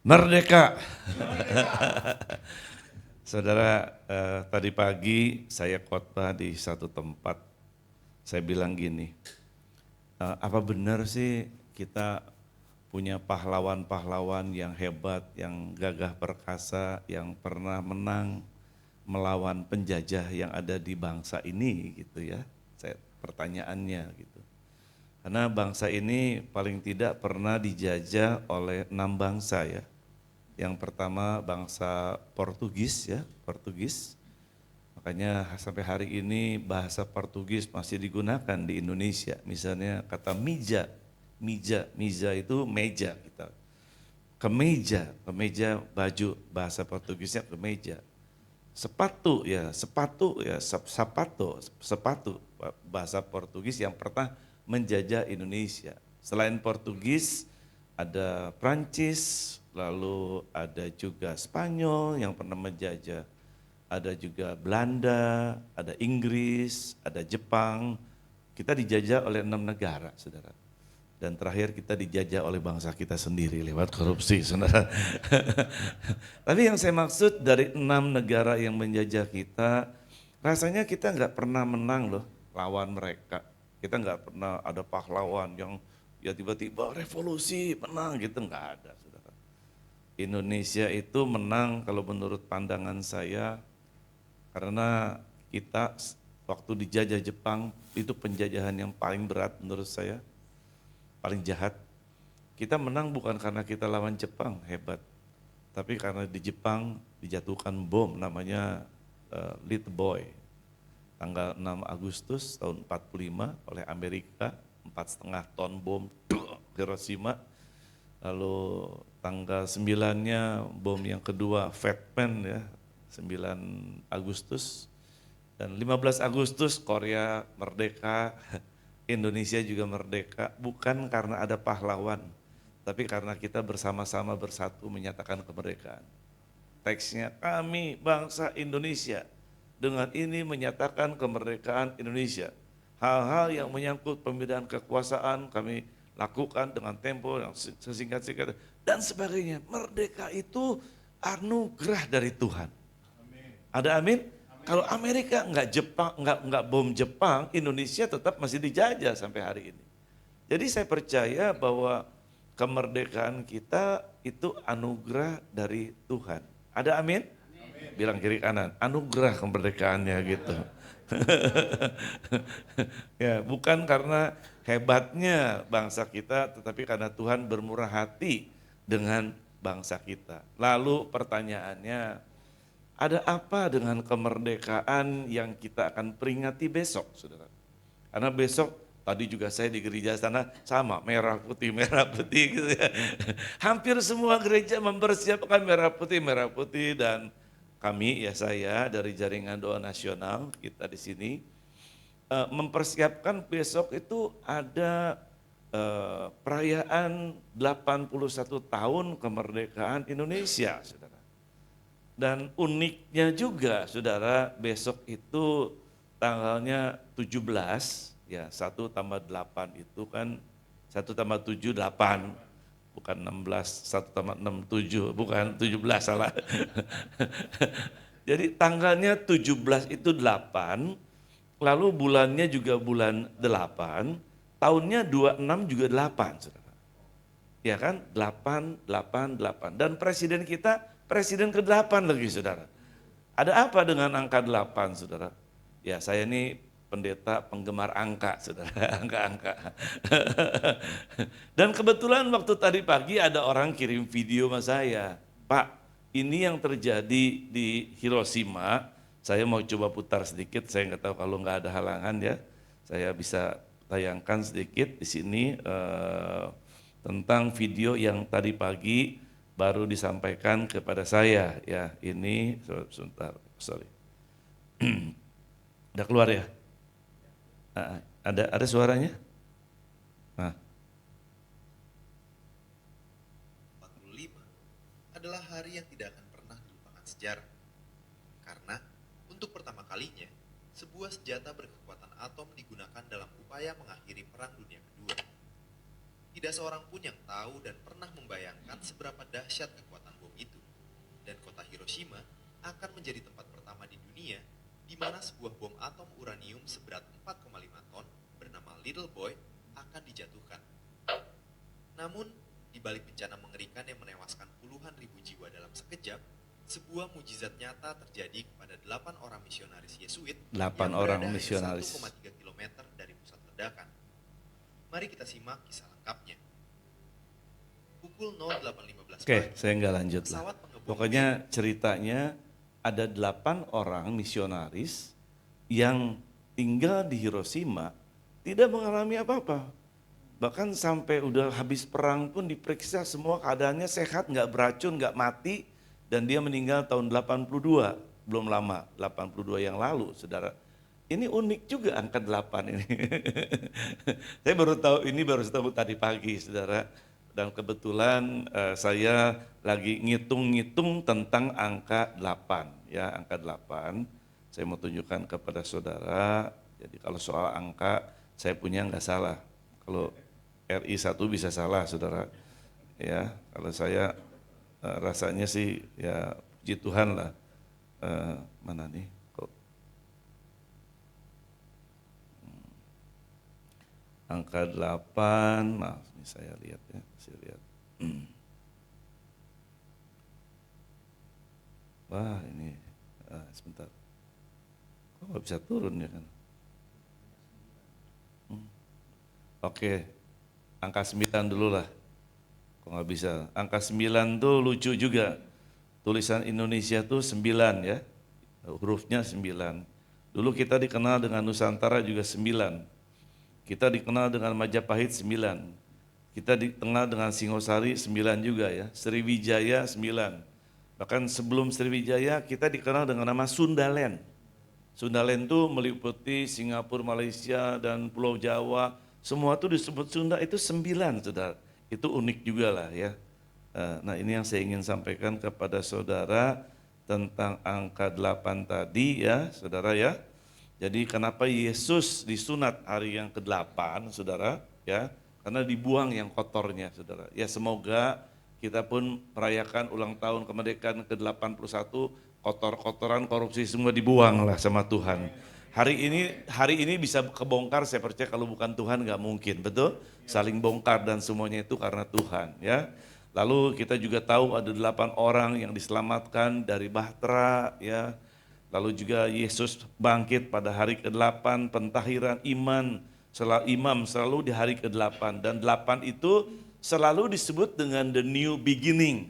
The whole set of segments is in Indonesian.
Merdeka. Saudara, tadi pagi saya khotbah di satu tempat. Saya bilang gini, apa benar sih kita punya pahlawan-pahlawan yang hebat, yang gagah perkasa, yang pernah menang melawan penjajah yang ada di bangsa ini gitu ya. Pertanyaannya gitu. Karena bangsa ini paling tidak pernah dijajah oleh 6 bangsa ya. Yang pertama bangsa Portugis ya, Portugis. Makanya sampai hari ini bahasa Portugis masih digunakan di Indonesia. Misalnya kata mija, mija itu meja kita. Kemeja baju bahasa Portugisnya kemeja. Sepatu ya, sepatu bahasa Portugis yang pernah menjajah Indonesia. Selain Portugis ada Prancis, lalu ada juga Spanyol yang pernah menjajah, ada juga Belanda, ada Inggris, ada Jepang. Kita dijajah oleh 6 negara, saudara. Dan terakhir kita dijajah oleh bangsa kita sendiri lewat korupsi, saudara. Tapi yang saya maksud dari 6 negara yang menjajah kita, rasanya kita nggak pernah menang loh lawan mereka. Kita nggak pernah ada pahlawan yang ya tiba-tiba revolusi menang gitu, nggak ada, saudara. Indonesia itu menang kalau menurut pandangan saya karena kita waktu dijajah Jepang itu penjajahan yang paling berat menurut saya, paling jahat. Kita menang bukan karena kita lawan Jepang hebat, tapi karena di Jepang dijatuhkan bom namanya Little Boy. Tanggal 6 Agustus tahun 45 oleh Amerika, 4,5 ton bom Hiroshima. Lalu tanggal 9-nya bom yang kedua Fat Man ya, 9 Agustus. Dan 15 Agustus Korea merdeka, Indonesia juga merdeka, bukan karena ada pahlawan, tapi karena kita bersama-sama bersatu menyatakan kemerdekaan. Teksnya kami bangsa Indonesia dengan ini menyatakan kemerdekaan Indonesia. Hal-hal yang menyangkut pemindahan kekuasaan kami lakukan dengan tempo yang sesingkat-singkat dan sebagainya. Merdeka itu anugerah dari Tuhan. Ada amin? Kalau Amerika nggak bom Jepang, Indonesia tetap masih dijajah sampai hari ini. Jadi saya percaya bahwa kemerdekaan kita itu anugerah dari Tuhan. Ada amin? Bilang kiri kanan, anugerah kemerdekaannya gitu. Ya, bukan karena hebatnya bangsa kita, tetapi karena Tuhan bermurah hati dengan bangsa kita. Lalu pertanyaannya, ada apa dengan kemerdekaan yang kita akan peringati besok, saudara? Karena besok tadi juga saya di gereja sana sama merah putih gitu ya. Hampir semua gereja mempersiapkan merah putih dan kami ya saya dari Jaringan Doa Nasional kita di sini mempersiapkan besok itu ada perayaan 81 tahun kemerdekaan Indonesia, saudara. Dan uniknya juga saudara, besok itu tanggalnya 17, ya 1 tambah 8 itu kan 1 tambah 7, 8. Bukan 16, 1 tambah 6, 7, bukan 17 salah. Jadi tanggalnya 17 itu 8, lalu bulannya juga bulan 8, tahunnya 26 juga 8, saudara. Ya kan, 8, 8, 8. Dan presiden kita, presiden ke-8 lagi saudara. Ada apa dengan angka 8 saudara? Ya saya ini pendeta penggemar angka saudara, angka-angka. Dan kebetulan waktu tadi pagi ada orang kirim video sama saya. Pak, ini yang terjadi di Hiroshima, saya mau coba putar sedikit, saya nggak tahu kalau nggak ada halangan ya. Saya bisa tayangkan sedikit di sini tentang video yang tadi pagi baru disampaikan kepada saya ya. Ini sebentar, sorry. Udah keluar ya? Ada suaranya? Nah, 45 adalah hari yang tidak akan pernah dilupakan sejarah. Karena untuk pertama kalinya, sebuah senjata berkekuatan atom digunakan dalam upaya mengakhiri Perang Dunia Kedua. tidak seorang pun yang tahu dan pernah membayangkan seberapa dahsyat kekuatan bom itu. Dan kota Hiroshima akan menjadi tempat pertama di dunia di mana sebuah bom atom uranium seberat 4,5 ton bernama Little Boy akan dijatuhkan. Namun, di balik bencana mengerikan yang menewaskan puluhan ribu jiwa dalam sekejap, sebuah mujizat nyata terjadi kepada 8 orang misionaris Yesuit 8 yang orang berada hanya misionaris. 1,3 km dari pusat ledakan. Mari kita simak kisah lengkapnya. Pukul 08.15 Oke, pagi, saya nggak lanjut lah. pesawat pengebom Pokoknya ceritanya ada 8 orang misionaris yang tinggal di Hiroshima tidak mengalami apa-apa. Bahkan sampai udah habis perang pun diperiksa semua keadaannya sehat, nggak beracun, nggak mati. Dan dia meninggal tahun 82, belum lama, 82 yang lalu, saudara. Ini unik juga angka 8 ini. Saya baru tahu tadi pagi, saudara. Dan kebetulan saya lagi ngitung-ngitung tentang angka 8, ya, angka 8. Saya mau tunjukkan kepada saudara. Jadi kalau soal angka saya punya nggak salah. Kalau RI 1 bisa salah, saudara. Ya, kalau saya rasanya sih ya puji Tuhan lah. Mana nih? Kok angka 8, maaf ini saya lihat ya, saya lihat. Wah ini, sebentar. Kok nggak bisa turun ya kan? Oke, angka 9 dulu lah. Kok nggak bisa? Angka 9 tuh lucu juga. Tulisan Indonesia tuh 9 ya, hurufnya 9. Dulu kita dikenal dengan Nusantara juga 9. Kita dikenal dengan Majapahit 9. Kita dikenal dengan Singosari 9 juga ya. Sriwijaya 9. Bahkan sebelum Sriwijaya kita dikenal dengan nama Sundaland. Sundaland itu meliputi Singapura, Malaysia, dan Pulau Jawa. Semua itu disebut Sunda, itu 9, saudara. Itu unik juga lah ya. Nah ini yang saya ingin sampaikan kepada saudara tentang angka 8 tadi ya, saudara ya. Jadi kenapa Yesus disunat hari yang ke-8, saudara ya? Karena dibuang yang kotornya, saudara. Ya semoga kita pun merayakan ulang tahun kemerdekaan ke-81, kotor-kotoran korupsi semua dibuang lah sama Tuhan. Hari ini bisa kebongkar, saya percaya kalau bukan Tuhan nggak mungkin, betul? Saling bongkar dan semuanya itu karena Tuhan ya. Lalu kita juga tahu ada 8 orang yang diselamatkan dari bahtera ya. Lalu juga Yesus bangkit pada hari ke-8, pentahiran imam selalu di hari ke-8. Dan 8 itu selalu disebut dengan the new beginning,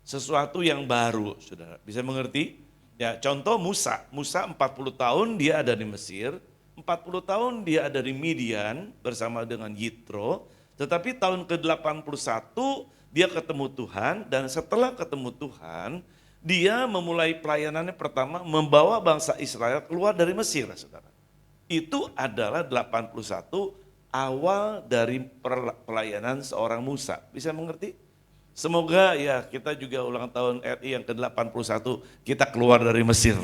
sesuatu yang baru, saudara. Bisa mengerti? Ya, contoh Musa 40 tahun dia ada di Mesir, 40 tahun dia ada di Midian bersama dengan Yitro, tetapi tahun ke-81 dia ketemu Tuhan, dan setelah ketemu Tuhan, dia memulai pelayanannya pertama membawa bangsa Israel keluar dari Mesir, saudara. Itu adalah 81 awal dari pelayanan seorang Musa. Bisa mengerti? Semoga ya kita juga ulang tahun RI yang ke-81 kita keluar dari Mesir.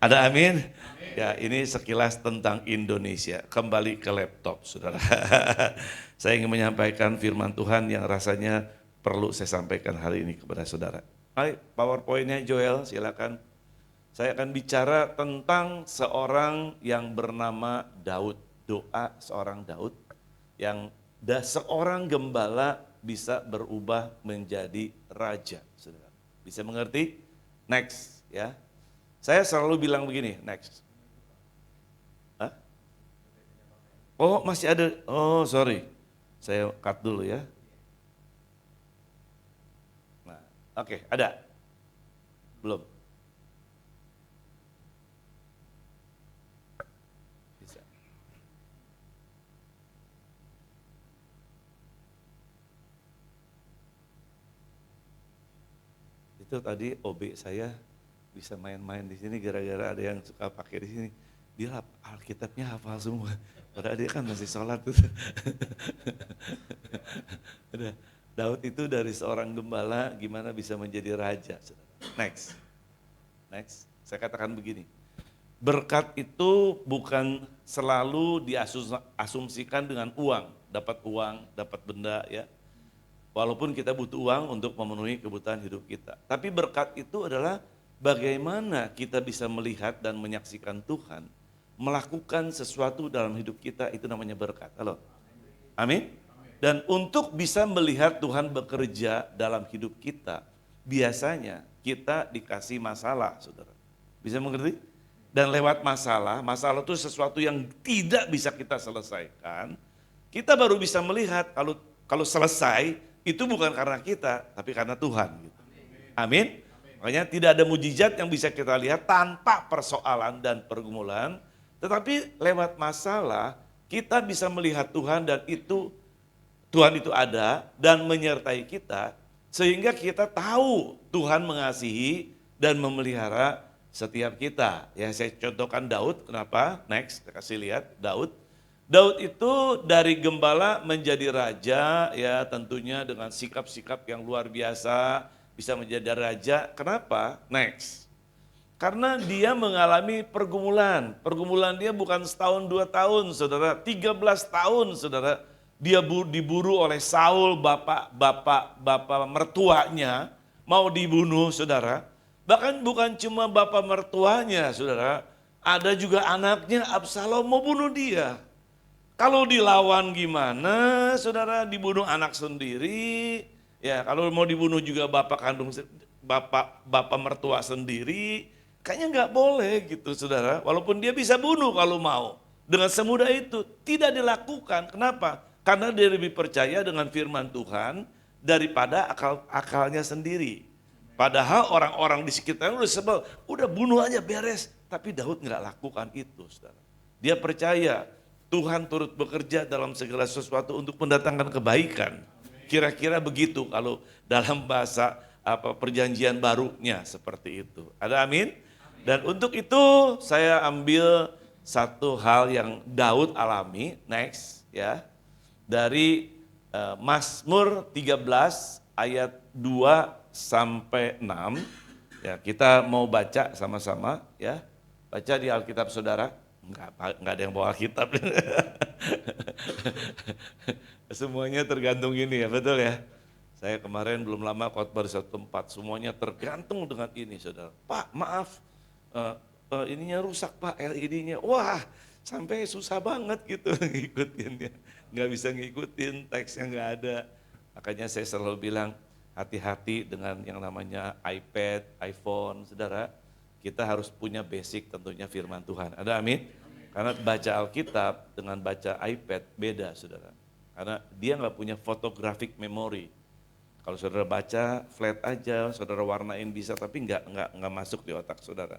Ada amin? Ya ini sekilas tentang Indonesia. Kembali ke laptop, saudara. Saya ingin menyampaikan firman Tuhan yang rasanya perlu saya sampaikan hari ini kepada saudara. Hai, PowerPoint-nya Joel, silakan. Saya akan bicara tentang seorang yang bernama Daud. Doa seorang Daud yang seorang gembala bisa berubah menjadi raja, saudara. Bisa mengerti? Next, ya. Saya selalu bilang begini, next. Hah? Oh, masih ada. Oh, sorry. Saya cut dulu ya. Nah, oke, ada. Belum. Bisa. Itu tadi OB saya bisa main-main di sini gara-gara ada yang suka pakai di sini. Dia Alkitabnya hafal semua. Padahal dia kan masih sholat tuh. Udah. Daud itu dari seorang gembala gimana bisa menjadi raja. Next. Saya katakan begini. Berkat itu bukan selalu diasumsikan dengan uang. dapat uang, dapat benda ya. Walaupun kita butuh uang untuk memenuhi kebutuhan hidup kita. Tapi berkat itu adalah bagaimana kita bisa melihat dan menyaksikan Tuhan melakukan sesuatu dalam hidup kita, itu namanya berkat. Halo. Amin. Dan untuk bisa melihat Tuhan bekerja dalam hidup kita, biasanya kita dikasih masalah, saudara. Bisa mengerti? Dan lewat masalah itu sesuatu yang tidak bisa kita selesaikan. Kita baru bisa melihat kalau selesai, itu bukan karena kita, tapi karena Tuhan. Gitu. Amin. Makanya tidak ada mujizat yang bisa kita lihat tanpa persoalan dan pergumulan. Tetapi lewat masalah kita bisa melihat Tuhan dan Tuhan itu ada dan menyertai kita. Sehingga kita tahu Tuhan mengasihi dan memelihara setiap kita. Ya, saya contohkan Daud, kenapa? Next, kita kasih lihat Daud. Daud itu dari gembala menjadi raja, ya tentunya dengan sikap-sikap yang luar biasa, bisa menjadi raja. Kenapa? Next. Karena dia mengalami pergumulan. Pergumulan dia bukan setahun, 2 tahun, saudara. 13 tahun, saudara. Dia diburu oleh Saul, bapak mertuanya, mau dibunuh, saudara. Bahkan bukan cuma bapak mertuanya, saudara. Ada juga anaknya, Absalom, mau bunuh dia. Kalau dilawan gimana, saudara, dibunuh anak sendiri, ya kalau mau dibunuh juga bapak kandung, bapak mertua sendiri, kayaknya nggak boleh gitu, saudara. Walaupun dia bisa bunuh kalau mau, dengan semudah itu tidak dilakukan. Kenapa? Karena dia lebih percaya dengan firman Tuhan daripada akalnya sendiri. Padahal orang-orang di sekitarnya udah sebel, udah bunuh aja beres. Tapi Daud nggak lakukan itu, saudara. Dia percaya Tuhan turut bekerja dalam segala sesuatu untuk mendatangkan kebaikan. Kira-kira begitu kalau dalam bahasa perjanjian barunya seperti itu. Ada amin? Dan untuk itu saya ambil satu hal yang Daud alami, next ya. Dari Mazmur 13 ayat 2 sampai 6. Ya, kita mau baca sama-sama ya. Baca di Alkitab saudara. Enggak ada yang bawa Alkitab. Semuanya tergantung ini ya, betul ya. Saya kemarin belum lama khotbah di satu tempat, semuanya tergantung dengan ini, saudara. Pak, maaf, ininya rusak Pak, LED-nya. Wah, sampai susah banget gitu ngikutinnya. Nggak bisa ngikutin, teksnya nggak ada. Makanya saya selalu bilang, hati-hati dengan yang namanya iPad, iPhone, saudara. Kita harus punya basic tentunya firman Tuhan. Ada amin? Karena baca Alkitab dengan baca iPad beda, saudara. Karena dia nggak punya photographic memory. Kalau saudara baca flat aja, saudara warnain bisa, tapi nggak masuk di otak saudara.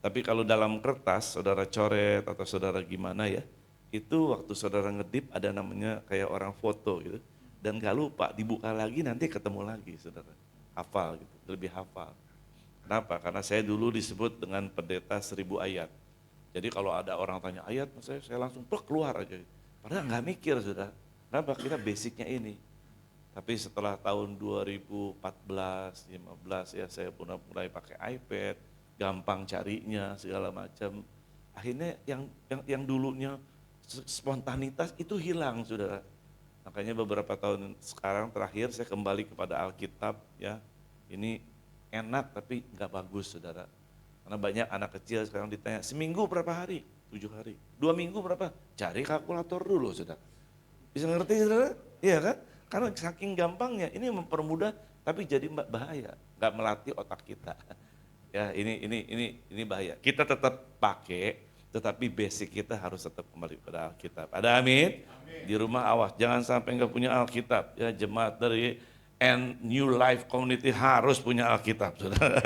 Tapi kalau dalam kertas, saudara coret atau saudara gimana ya, itu waktu saudara ngedip ada namanya kayak orang foto gitu. Dan nggak lupa, dibuka lagi nanti ketemu lagi saudara. Hafal gitu, lebih hafal. Kenapa? Karena saya dulu disebut dengan pendeta 1000 ayat. Jadi kalau ada orang tanya ayat, saya langsung keluar aja. Padahal nggak mikir sudah. Kenapa? Kita basicnya ini. Tapi setelah tahun 2014, 15 ya saya pun mulai pakai iPad, gampang carinya segala macam. Akhirnya yang dulunya spontanitas itu hilang, saudara. Makanya beberapa tahun sekarang terakhir saya kembali kepada Alkitab ya. Ini enak tapi nggak bagus, saudara. Karena banyak anak kecil sekarang ditanya, seminggu berapa hari? 7 hari. 2 minggu berapa? Cari kalkulator dulu, saudara. Bisa ngerti, saudara? Iya kan? Karena saking gampangnya, ini mempermudah tapi jadi bahaya. Nggak melatih otak kita. Ya ini bahaya. Kita tetap pakai, tetapi basic kita harus tetap kembali pada Alkitab. Ada amin? Di rumah awas, jangan sampai nggak punya Alkitab. Ya jemaat dari New Life Community harus punya Alkitab, saudara.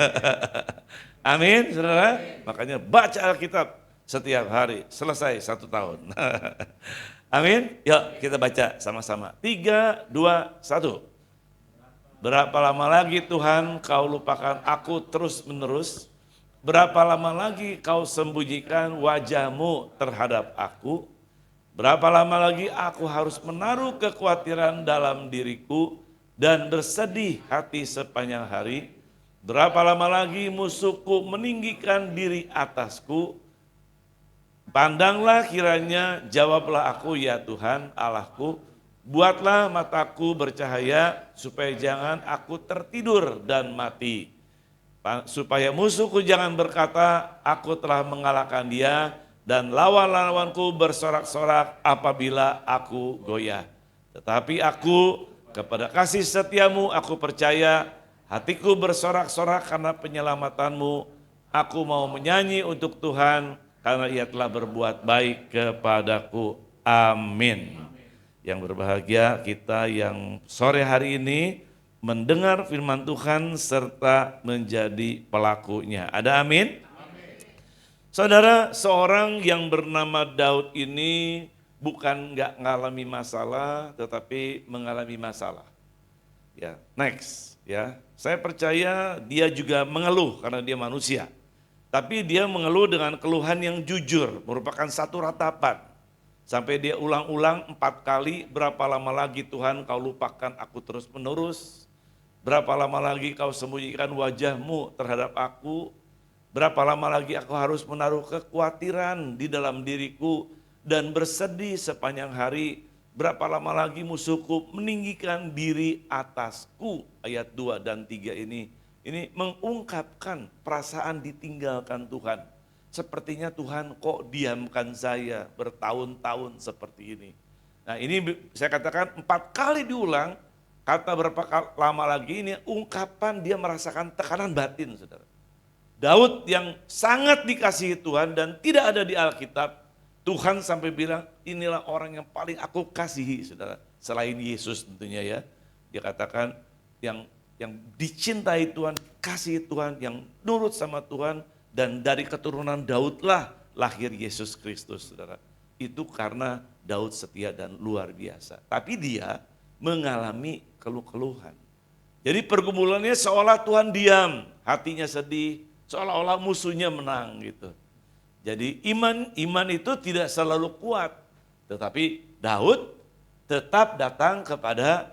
Amin, saudara. Makanya baca Alkitab setiap hari, selesai 1 tahun. Amin. Yuk kita baca sama-sama. 3, 2, 1. Berapa lama lagi Tuhan kau lupakan aku terus menerus? Berapa lama lagi kau sembunyikan wajahmu terhadap aku? Berapa lama lagi aku harus menaruh kekhawatiran dalam diriku dan bersedih hati sepanjang hari? Berapa lama lagi musuhku meninggikan diri atasku? Pandanglah kiranya, jawablah aku ya Tuhan Allahku, Buatlah mataku bercahaya supaya jangan aku tertidur dan mati. Supaya musuhku jangan berkata, aku telah mengalahkan dia, dan lawan-lawanku bersorak-sorak apabila aku goyah. Tetapi aku kepada kasih setiamu aku percaya, hatiku bersorak-sorak karena penyelamatanmu. Aku mau menyanyi untuk Tuhan karena ia telah berbuat baik kepadaku. Amin. Yang berbahagia kita yang sore hari ini mendengar firman Tuhan serta menjadi pelakunya. Ada amin? Saudara, seorang yang bernama Daud ini bukan nggak mengalami masalah, tetapi mengalami masalah. Ya, next, ya. Saya percaya dia juga mengeluh karena dia manusia. Tapi dia mengeluh dengan keluhan yang jujur, merupakan satu ratapan. Sampai dia ulang-ulang 4 kali, berapa lama lagi Tuhan kau lupakan aku terus menerus? Berapa lama lagi kau sembunyikan wajahmu terhadap aku? Berapa lama lagi aku harus menaruh kekhawatiran di dalam diriku dan bersedih sepanjang hari? Berapa lama lagi musuhku meninggikan diri atasku? Ayat 2 dan 3 ini mengungkapkan perasaan ditinggalkan Tuhan. Sepertinya Tuhan kok diamkan saya bertahun-tahun seperti ini. Nah ini saya katakan 4 kali diulang, kata berapa lama lagi ini ungkapan dia merasakan tekanan batin, saudara. Daud yang sangat dikasihi Tuhan dan tidak ada di Alkitab, Tuhan sampai bilang inilah orang yang paling aku kasihi, saudara. Selain Yesus tentunya ya, dia katakan yang dicintai Tuhan, kasih Tuhan, yang nurut sama Tuhan, dan dari keturunan Daudlah lahir Yesus Kristus, saudara. Itu karena Daud setia dan luar biasa. Tapi dia mengalami keluh-keluhan. Jadi pergumulannya seolah Tuhan diam, hatinya sedih, seolah-olah musuhnya menang gitu. Jadi iman itu tidak selalu kuat, tetapi Daud tetap datang kepada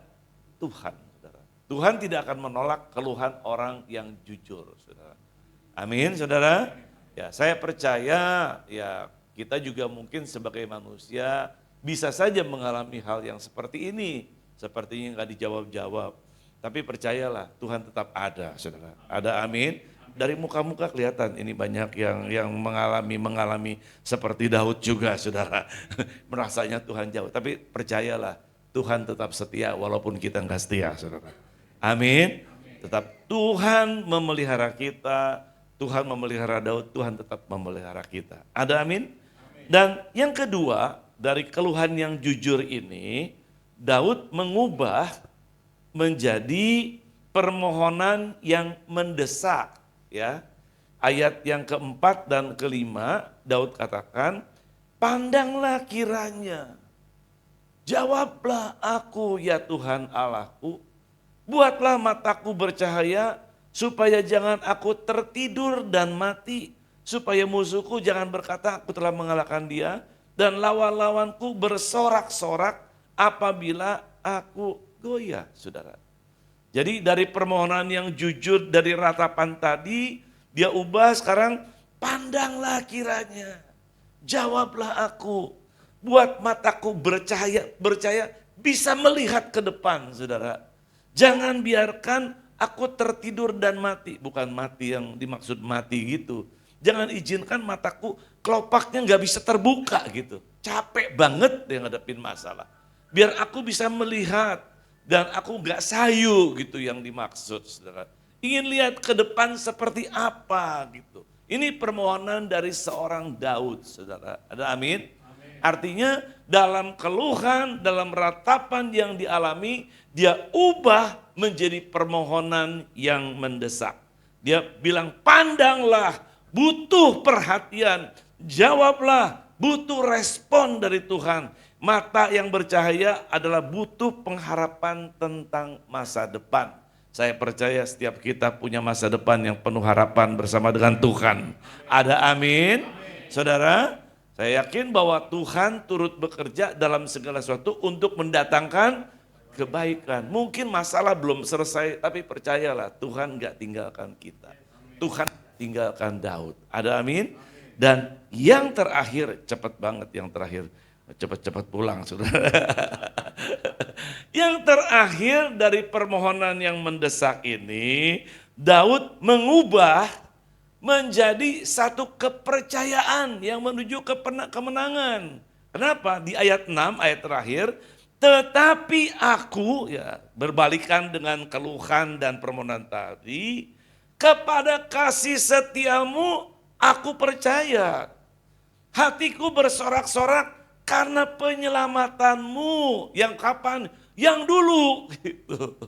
Tuhan. Tuhan tidak akan menolak keluhan orang yang jujur, saudara. Amin, saudara. Ya, saya percaya ya kita juga mungkin sebagai manusia bisa saja mengalami hal yang seperti ini, sepertinya nggak dijawab-jawab. Tapi percayalah Tuhan tetap ada, saudara. Ada, amin. Dari muka-muka kelihatan ini banyak yang mengalami seperti Daud juga, saudara. Merasanya Tuhan jauh, tapi percayalah Tuhan tetap setia walaupun kita nggak setia, saudara. Amin. Tetap Tuhan memelihara kita, Tuhan memelihara Daud, Tuhan tetap memelihara kita. Ada amin? Dan yang kedua, dari keluhan yang jujur ini, Daud mengubah menjadi permohonan yang mendesak. Ya, ayat yang keempat dan kelima, Daud katakan, pandanglah kiranya, jawablah aku ya Tuhan Allahku, buatlah mataku bercahaya supaya jangan aku tertidur dan mati, supaya musuhku jangan berkata aku telah mengalahkan dia, dan lawan-lawanku bersorak-sorak apabila aku goyah, saudara. Jadi dari permohonan yang jujur dari ratapan tadi, dia ubah sekarang, pandanglah kiranya, jawablah aku, buat mataku bercahaya bisa melihat ke depan, saudara. Jangan biarkan aku tertidur dan mati, bukan mati yang dimaksud mati gitu. Jangan izinkan mataku kelopaknya nggak bisa terbuka gitu. Capek banget dia ngadepin masalah. Biar aku bisa melihat dan aku nggak sayu gitu yang dimaksud, saudara. Ingin lihat ke depan seperti apa gitu. Ini permohonan dari seorang Daud, saudara. Ada amin? Artinya dalam keluhan, dalam ratapan yang dialami, dia ubah menjadi permohonan yang mendesak. Dia bilang pandanglah, butuh perhatian, jawablah, butuh respon dari Tuhan. Mata yang bercahaya adalah butuh pengharapan tentang masa depan. Saya percaya setiap kita punya masa depan yang penuh harapan bersama dengan Tuhan. Ada amin? Saudara, saya yakin bahwa Tuhan turut bekerja dalam segala sesuatu untuk mendatangkan kebaikan. Mungkin masalah belum selesai, tapi percayalah Tuhan gak tinggalkan kita. Tuhan tinggalkan Daud. Ada amin? Dan yang terakhir, cepat banget yang terakhir. Cepat-cepat pulang, saudara. terakhir dari permohonan yang mendesak ini, Daud mengubah menjadi satu kepercayaan yang menuju ke kemenangan. Kenapa? Di ayat 6, ayat terakhir, tetapi aku, ya berbalikan dengan keluhan dan permohonan tadi, kepada kasih setiamu aku percaya. Hatiku bersorak-sorak karena penyelamatanmu. Yang kapan? Yang dulu. Gitu.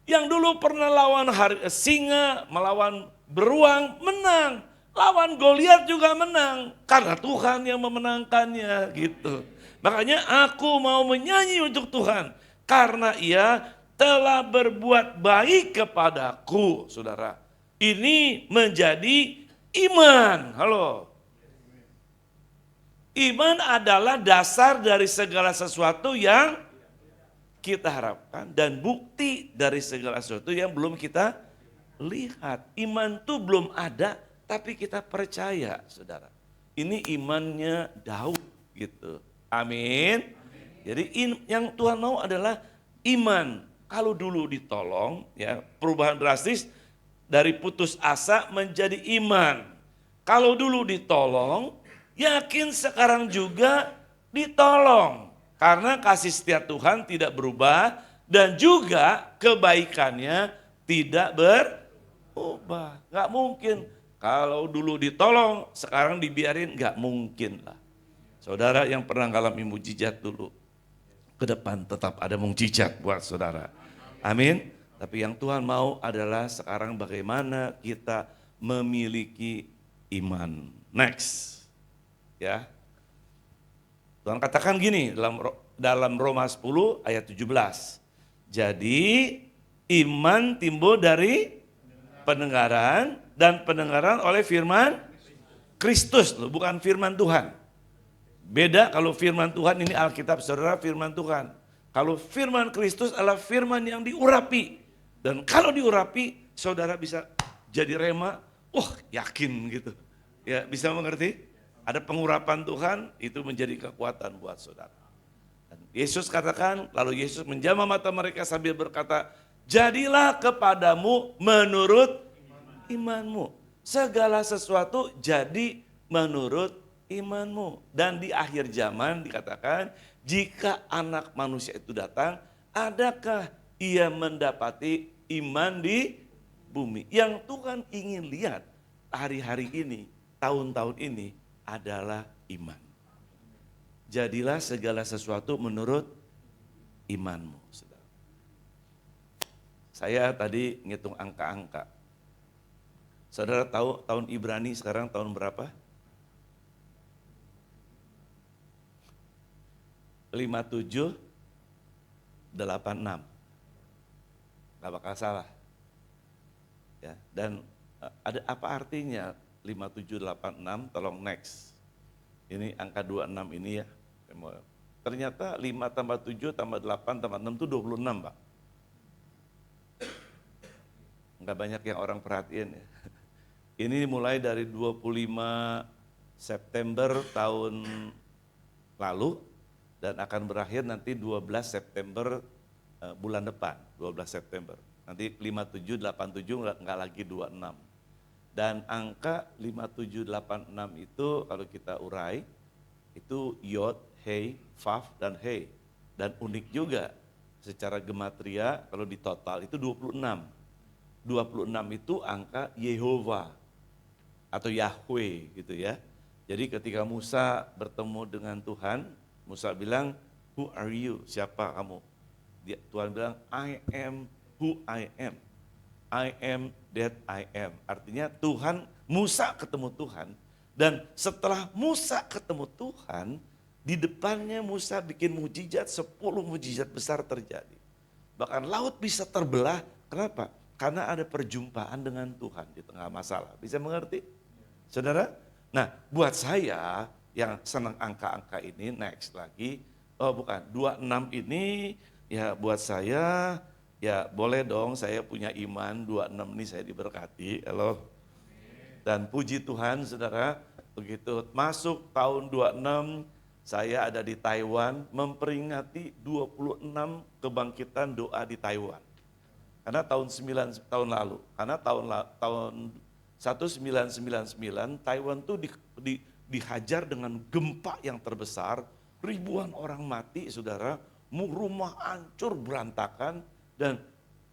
Yang dulu pernah lawan singa, melawan beruang, menang. Lawan Goliat juga menang. Karena Tuhan yang memenangkannya gitu. Makanya aku mau menyanyi untuk Tuhan. Karena ia telah berbuat baik kepadaku, saudara. Ini menjadi iman. Halo. Iman adalah dasar dari segala sesuatu yang kita harapkan dan bukti dari segala sesuatu yang belum kita lihat. Iman itu belum ada tapi kita percaya, saudara. Ini imannya Daud gitu. Amin. Jadi yang Tuhan mau adalah iman. Kalau dulu ditolong, ya perubahan drastis dari putus asa menjadi iman. Kalau dulu ditolong, yakin sekarang juga ditolong. Karena kasih setia Tuhan tidak berubah dan juga kebaikannya tidak berubah. Gak mungkin. Kalau dulu ditolong, sekarang dibiarin, gak mungkin lah. Saudara yang pernah mengalami mujizat dulu, ke depan tetap ada mujizat buat saudara. Amin. Tapi yang Tuhan mau adalah sekarang bagaimana kita memiliki iman. Next. Ya. Tuhan katakan gini dalam Roma 10 ayat 17. Jadi iman timbul dari pendengaran dan pendengaran oleh firman Kristus, bukan firman Tuhan. Beda kalau firman Tuhan ini Alkitab, saudara, firman Tuhan. Kalau firman Kristus adalah firman yang diurapi. Dan kalau diurapi, saudara bisa jadi rema, yakin gitu. Ya, bisa mengerti? Ada pengurapan Tuhan, itu menjadi kekuatan buat saudara. Dan Yesus katakan, lalu Yesus menjamah mata mereka sambil berkata, jadilah kepadamu menurut imanmu. Segala sesuatu jadi menurut imanmu. Dan di akhir zaman dikatakan, jika anak manusia itu datang, adakah ia mendapati iman di bumi? Yang Tuhan ingin lihat hari-hari ini, tahun-tahun ini adalah iman. Jadilah segala sesuatu menurut imanmu. Saya tadi ngitung angka-angka. Saudara tahu tahun Ibrani sekarang tahun berapa? 5786. Gak bakal salah. Ya, dan ada apa artinya 5786? Tolong next. Ini angka 26 ini ya. Ternyata 5 tambah 7 tambah 8 tambah 6 itu 26, Pak. Enggak banyak yang orang perhatiin ya. Ini mulai dari 25 September tahun lalu dan akan berakhir nanti 12 September bulan depan, 12 September. Nanti 5787 enggak lagi 26. Dan angka 5786 itu kalau kita urai, itu Yod, Hei, Vav, dan Hei. Dan unik juga, secara gematria kalau di total itu 26. 26 itu angka Yehova atau Yahweh gitu ya. Jadi ketika Musa bertemu dengan Tuhan, Musa bilang, who are you? Siapa kamu? Tuhan bilang, I am who I am. I am that I am. Artinya Tuhan, Musa ketemu Tuhan. Dan setelah Musa ketemu Tuhan, di depannya Musa bikin mujizat, 10 mujizat besar terjadi. Bahkan laut bisa terbelah, kenapa? Karena ada perjumpaan dengan Tuhan di tengah masalah. Bisa mengerti? Saudara? Nah, buat saya yang senang angka-angka ini, next lagi, 26 ini ya buat saya, ya boleh dong saya punya iman, 26 ini saya diberkati, halo. Dan puji Tuhan saudara, begitu masuk tahun 26, saya ada di Taiwan memperingati 26 kebangkitan doa di Taiwan. Karena tahun lalu, karena tahun 1999 Taiwan tuh dihajar dengan gempa yang terbesar, ribuan orang mati, saudara, rumah hancur berantakan, dan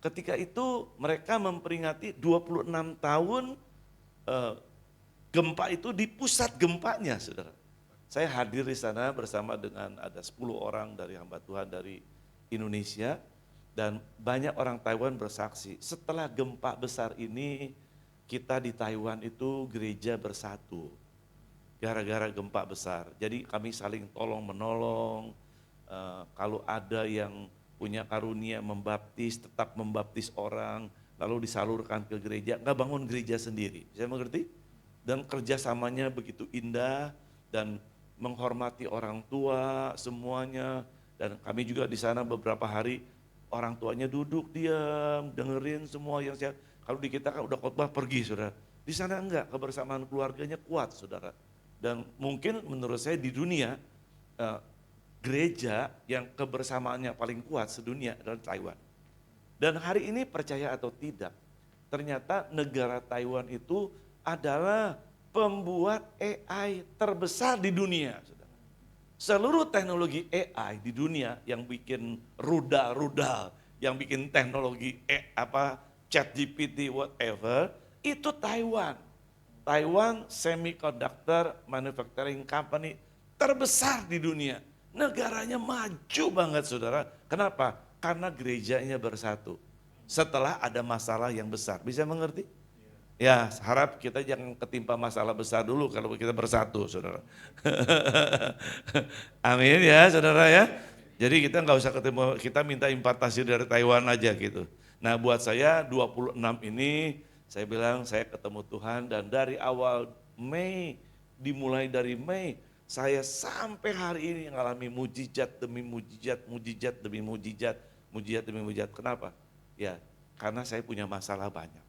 ketika itu mereka memperingati 26 tahun gempa itu di pusat gempanya, saudara. Saya hadir di sana bersama dengan ada 10 orang dari hamba Tuhan dari Indonesia, dan banyak orang Taiwan bersaksi. Setelah gempa besar ini, kita di Taiwan itu gereja bersatu. Gara-gara gempa besar. Jadi kami saling tolong menolong. Kalau ada yang punya karunia membaptis, tetap membaptis orang, lalu disalurkan ke gereja, nggak bangun gereja sendiri. Bisa mengerti? Dan kerjasamanya begitu indah dan menghormati orang tua semuanya. Dan kami juga di sana beberapa hari orang tuanya duduk diam, dengerin semua yang saya. Kalau di kita kan udah khotbah pergi, saudara. Di sana enggak, kebersamaan keluarganya kuat, saudara. Dan mungkin menurut saya di dunia gereja yang kebersamaannya paling kuat sedunia adalah Taiwan. Dan hari ini percaya atau tidak, ternyata negara Taiwan itu adalah pembuat AI terbesar di dunia, saudara. Seluruh teknologi AI di dunia yang bikin rudal-rudal, yang bikin teknologi ChatGPT whatever, itu Taiwan. Taiwan Semiconductor Manufacturing Company terbesar di dunia. Negaranya maju banget, saudara. Kenapa? Karena gerejanya bersatu. Setelah ada masalah yang besar, bisa mengerti? Ya, harap kita jangan ketimpa masalah besar dulu kalau kita bersatu, saudara. Amin ya, saudara ya. Jadi kita nggak usah ketemu, kita minta impartasi dari Taiwan aja gitu. Nah, buat saya 26 ini, saya bilang saya ketemu Tuhan, dan dari awal Mei, dimulai dari Mei, saya sampai hari ini mengalami mujizat demi mujizat, mujizat demi mujizat, mujizat demi mujizat. Kenapa? Ya, karena saya punya masalah banyak.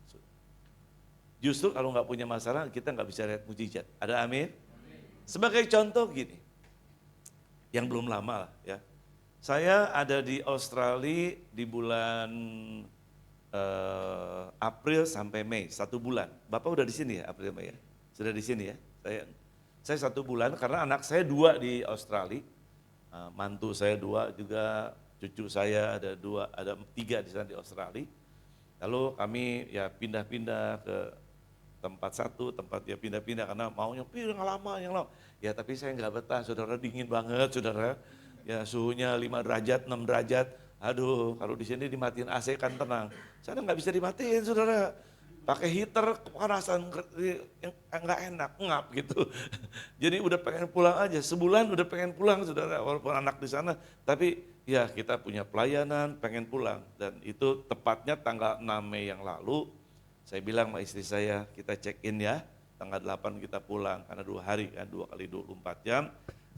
Justru kalau nggak punya masalah, kita nggak bisa lihat mujizat. Ada amin? Sebagai contoh gini, yang belum lama lah ya. Saya ada di Australia di bulan April sampai Mei, 1 bulan. Bapak udah di sini ya, April Mei ya? Sudah di sini ya? Saya 1 bulan karena anak saya 2 di Australia, mantu saya 2 juga, cucu saya ada 2, ada 3 di sana di Australia. Lalu kami ya pindah-pindah ke tempat satu, tempat dia pindah-pindah karena maunya yang lama, yang lama. Ya tapi saya nggak betah, saudara, dingin banget, saudara. Ya suhunya 5 derajat, 6 derajat. Aduh, kalau di sini dimatiin AC kan tenang. Sana nggak bisa dimatiin, saudara. Pakai heater kepanasan, nggak enak, ngap gitu. Jadi udah pengen pulang aja, sebulan udah pengen pulang, saudara, walaupun anak di sana. Tapi ya kita punya pelayanan, pengen pulang. Dan itu tepatnya tanggal 6 Mei yang lalu, saya bilang sama istri saya, kita check in ya, tanggal 8 kita pulang, karena 2 hari kan, 2 kali 24 jam,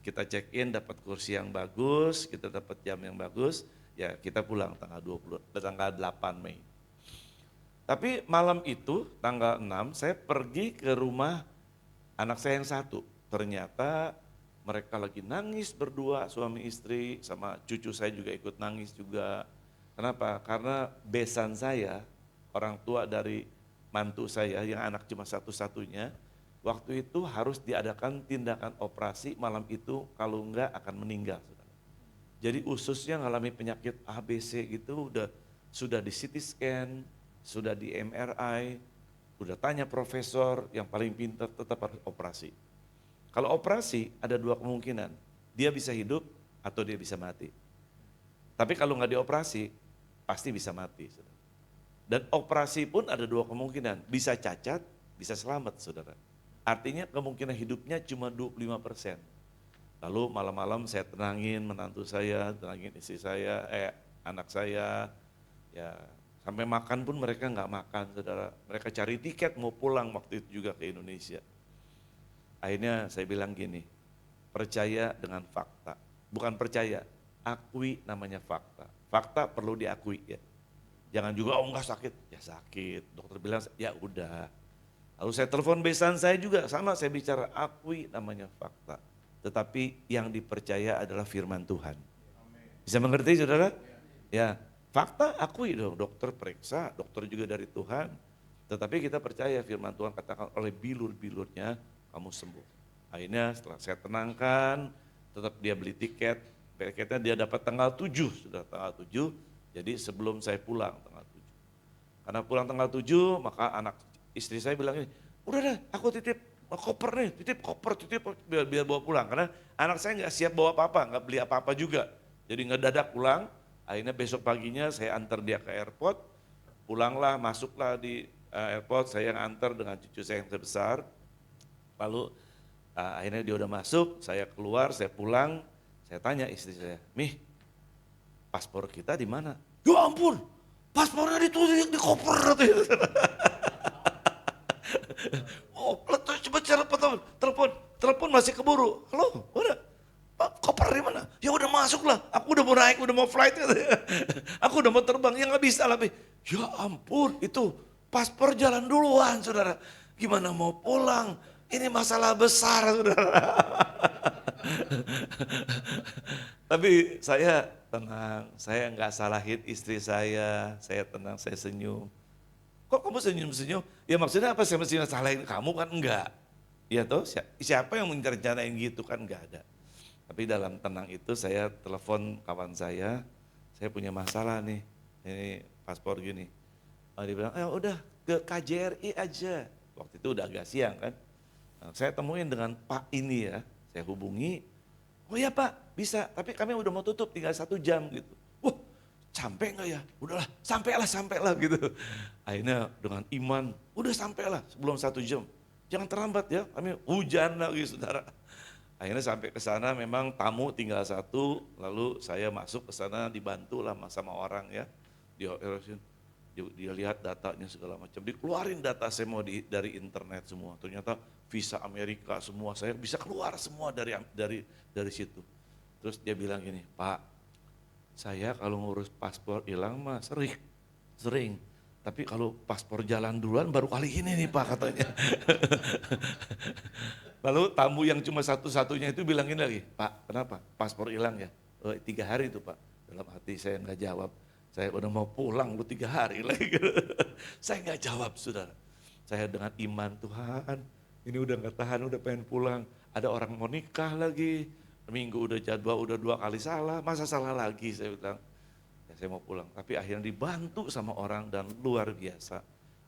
kita check in, dapat kursi yang bagus, kita dapat jam yang bagus, ya kita pulang tanggal 8 Mei. Tapi malam itu, tanggal 6, saya pergi ke rumah anak saya yang 1, ternyata mereka lagi nangis berdua, suami istri, sama cucu saya juga ikut nangis juga. Kenapa? Karena besan saya, orang tua dari mantu saya yang anak cuma satu-satunya, waktu itu harus diadakan tindakan operasi malam itu, kalau enggak akan meninggal. Jadi ususnya ngalami penyakit ABC gitu, sudah di CT scan, sudah di MRI, udah tanya profesor yang paling pintar, tetap harus operasi. Kalau operasi ada 2 kemungkinan, dia bisa hidup atau dia bisa mati. Tapi kalau nggak dioperasi, pasti bisa mati. Dan operasi pun ada 2 kemungkinan, bisa cacat, bisa selamat, saudara. Artinya kemungkinan hidupnya cuma 25%. Lalu malam-malam saya tenangin menantu saya, tenangin istri saya, anak saya, ya sampai makan pun mereka nggak makan, saudara. Mereka cari tiket mau pulang waktu itu juga ke Indonesia. Akhirnya saya bilang gini, percaya dengan fakta. Bukan percaya, akui namanya fakta. Fakta perlu diakui ya. Jangan juga, oh enggak sakit, ya sakit. Dokter bilang, ya udah. Lalu saya telepon besan saya juga, sama saya bicara, akui namanya fakta. tetapi yang dipercaya adalah firman Tuhan. Bisa mengerti saudara? Ya, fakta akui dong, dokter periksa, dokter juga dari Tuhan. Tetapi kita percaya firman Tuhan katakan oleh bilur-bilurnya kamu sembuh. Akhirnya setelah saya tenangkan, tetap dia beli tiket. Tiketnya dia dapat tanggal 7, sudah tanggal 7. Jadi sebelum saya pulang tanggal 7. Karena pulang tanggal 7, maka anak istri saya bilang ini, udah deh aku titip koper nih, titip biar bawa pulang. Karena anak saya nggak siap bawa apa-apa, nggak beli apa-apa juga. Jadi ngedadak pulang, akhirnya besok paginya saya antar dia ke airport, pulanglah, masuklah di airport, saya yang antar dengan cucu saya yang terbesar. Lalu akhirnya dia udah masuk, saya keluar, saya pulang, saya tanya istri saya, Mih, paspor kita di mana? Ya ampun, paspornya ditulis di koper. Oh, coba telepon masih keburu. Halo, udah, Pak, koper di mana? Ya udah masuk lah, aku udah mau naik, udah mau flight. Aku udah mau terbang, ya nggak bisa lah. Ya ampun, itu paspor jalan duluan saudara. Gimana mau pulang? Ini masalah besar saudara. Tapi saya tenang, saya nggak salahin istri saya tenang, saya senyum. Kok kamu senyum-senyum? Ya maksudnya apa, saya mesti salahin kamu kan enggak. Ya toh, siapa yang merencanain gitu kan enggak ada. Tapi dalam tenang itu saya telepon kawan saya punya masalah nih, ini paspor gini. Dia bilang, udah ke KJRI aja. Waktu itu udah agak siang kan. Nah, saya temuin dengan Pak ini ya, saya hubungi. Oh iya Pak, bisa, tapi kami udah mau tutup, tinggal 1 jam gitu. Wah, sampai enggak ya? Udahlah, sampailah gitu. Akhirnya dengan iman, udah sampailah sebelum 1 jam. Jangan terlambat ya, kami hujan lagi saudara. Akhirnya sampai ke sana memang tamu tinggal 1, lalu saya masuk ke sana dibantu lah sama orang ya. Dia lihat datanya segala macam, dikeluarin data semua dari internet semua. Ternyata visa Amerika semua, saya bisa keluar semua dari situ. Terus dia bilang gini, Pak, saya kalau ngurus paspor hilang mah sering. Tapi kalau paspor jalan duluan baru kali ini nih Pak katanya. Lalu tamu yang cuma satu-satunya itu bilangin lagi, Pak kenapa? Paspor hilang ya? 3 hari itu Pak. Dalam hati saya nggak jawab. Saya udah mau pulang lu 3 hari lagi. Saya nggak jawab saudara. Saya dengan iman, Tuhan ini udah nggak tahan, udah pengen pulang. Ada orang mau nikah lagi. Minggu udah jadwal, udah 2 kali salah, masa salah lagi saya bilang. Ya saya mau pulang. Tapi akhirnya dibantu sama orang dan luar biasa.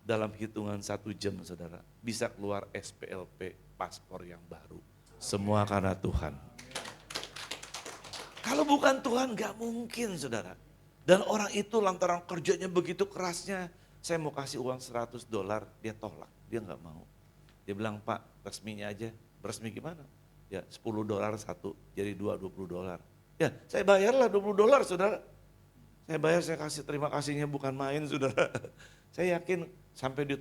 Dalam hitungan 1 jam saudara, bisa keluar SPLP, paspor yang baru. Semua karena Tuhan. Kalau bukan Tuhan gak mungkin saudara. Dan orang itu lantaran kerjanya begitu kerasnya, saya mau kasih uang $100, dia tolak, dia gak mau. Dia bilang, Pak resminya aja, resmi gimana? Ya $10 satu, jadi $20. Ya saya bayarlah $20 saudara. Saya bayar, saya kasih terima kasihnya bukan main saudara. Saya yakin sampai di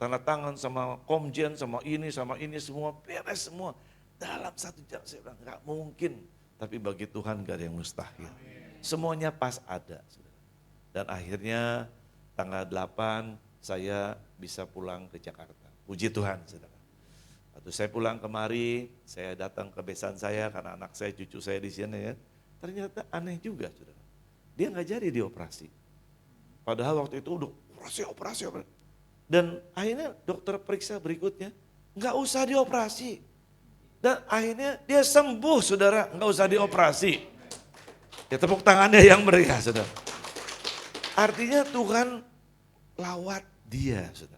tanda tangan sama Komjen, sama ini semua, beres semua. Dalam 1 jam saya bilang gak mungkin. Tapi bagi Tuhan gak ada yang mustahil. Semuanya pas ada. Dan akhirnya tanggal 8 saya bisa pulang ke Jakarta. Puji Tuhan saudara. Waktu saya pulang kemari, saya datang ke besan saya karena anak saya, cucu saya di sini ya. Ternyata aneh juga saudara. Dia gak jadi dioperasi. Padahal waktu itu udah operasi. Dan akhirnya dokter periksa berikutnya, gak usah dioperasi. Dan akhirnya dia sembuh saudara, gak usah dioperasi. Ya tepuk tangannya yang meriah saudara. Artinya Tuhan lawat dia saudara.